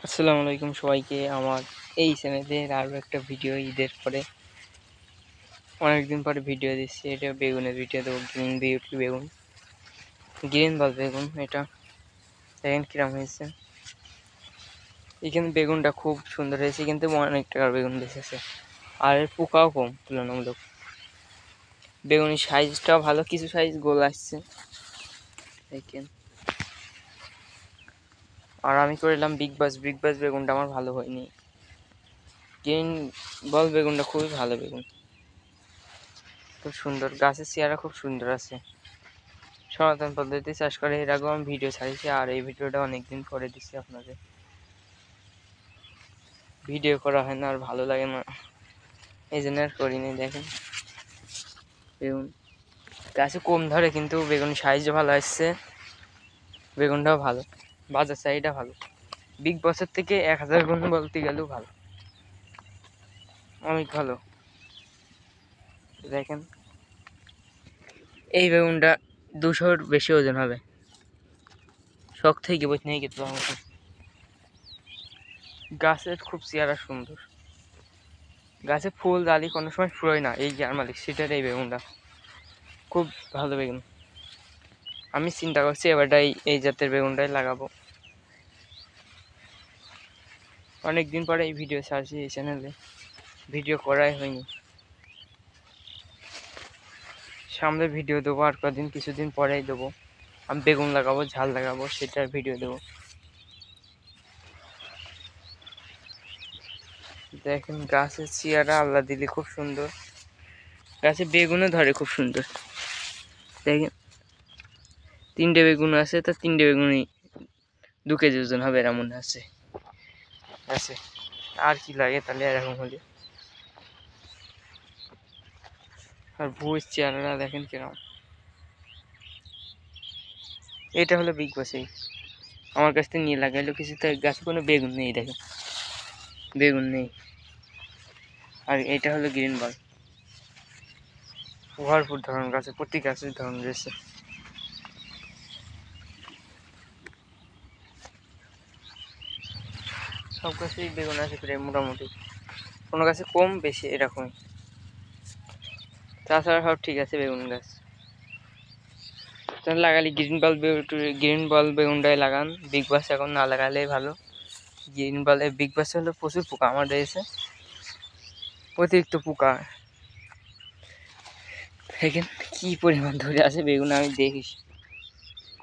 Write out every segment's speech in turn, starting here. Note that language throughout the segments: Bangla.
আসসালামু আলাইকুম সবাইকে। আমার এই চ্যানেলে আরও একটা ভিডিও ঈদের পরে অনেকদিন পরে ভিডিও দিচ্ছি। এটা বেগুনের ভিডিও দেবো, গ্রিন বিউটি বেগুন, গ্রিন বল বেগুন। এটা দেখেন কিরম হয়েছে। এখানে বেগুনটা খুব সুন্দর হয়েছে, কিন্তু অনেক টাকার বেগুন বেঁচেছে, আর এর পোকাও কম তুলনামূলক। বেগুনের সাইজটাও ভালো, কিছু সাইজ গোল আসছে দেখেন। আর আমি করলাম বিগ বাস বেগুনটা আমার ভালো হয়নি। গ্রিন বল বেগুনটা খুবই ভালো বেগুন, খুব সুন্দর, গাছের চেহারা খুব সুন্দর আছে। সনাতন পদ্ধতি চাষ করে, এর আগেও আমি ভিডিও ছাড়িয়েছি, আর এই ভিডিওটা অনেকদিন পরে দিচ্ছি আপনাদের। ভিডিও করা হয় না, আর ভালো লাগে না, এই জন্য আর করিনি। দেখেন বেগুন গাছে কম ধরে, কিন্তু বেগুন সাইজও ভালো আসছে, বেগুনটাও ভালো, বাজার চাহিদা ভালো, বিগ বছর থেকে 1000 গুণ বলতে গেলেও ভালো, অনেক ভালো। দেখেন এই বেগুনটা 200-র বেশি ওজন হবে, শখ থেকে বসে নিয়ে গেছিল আমাকে। গাছের খুব চেহারা সুন্দর, গাছে ফুল ডালি কোনো সময় ফুরোয় না, এই যার মালিক সেটার এই বেগুনটা খুব ভালো বেগুন। আমি চিন্তা করছি এবারটাই এই জাতের বেগুনটাই লাগাবো। অনেকদিন পরে এই ভিডিও ছাড়ছি এই চ্যানেলে, ভিডিও করাই হয়নি। সামনে ভিডিও দেবো, আর কদিন কিছুদিন পরেই দেবো। আমি বেগুন লাগাবো, ঝাল লাগাবো, সেটার ভিডিও দেবো। দেখেন গাছের চেহারা আল্লাহ দিলে খুব সুন্দর, গাছে বেগুনও ধরে খুব সুন্দর। দেখেন 3টে বেগুন আছে, তো 3টে বেগুনই 2 কেজি ওজন হবে এমন আছে। আর কি লাগে তাহলে এরকম হলে। আর ভুঁইয়ের চেহারাটা দেখেন কিরকম। এটা হলো বিগ বসেই আমার কাছ থেকে নিয়ে লাগাইলো কিছু, তো গাছে কোনো বেগুন নেই, দেখেন বেগুন নেই। আর এটা হলো গ্রিন বল, ভরপুর ধরন গাছে, প্রতি গাছের ধরন রয়েছে। সব গাছেই বেগুন আছে প্রায় মোটামুটি, কোনো গাছে কম বেশি এরকমই, তাছাড়া সব ঠিক আছে বেগুন গাছ। তাহলে লাগালে গ্রিন বল বেগুনটাই লাগান, বিগ বাস এখন না লাগালেই ভালো। গ্রিন বলে বিগ বাস হলো প্রচুর পোকা আমার রয়েছে, অতিরিক্ত পোকা। দেখেন কি পরিমাণ ধরে আছে বেগুন, আমি দেখিস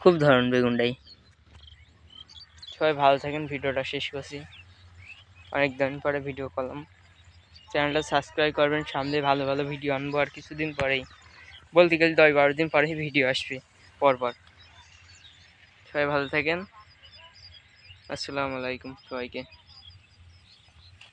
খুব ধরন বেগুনটাই। সবাই ভালো থাকেন, ভিডিওটা শেষ করছি, অনেক দিন পরে ভিডিও করলাম। চ্যানেলটা সাবস্ক্রাইব করবেন, সামনে ভালো ভালো ভিডিও আনবো। আর কিছুদিন পরেই, বলতে গেলে 10-12 দিন পরেই ভিডিও আসবে পরপর। সবাই ভালো থাকেন, আসসালামু আলাইকুম সবাইকে।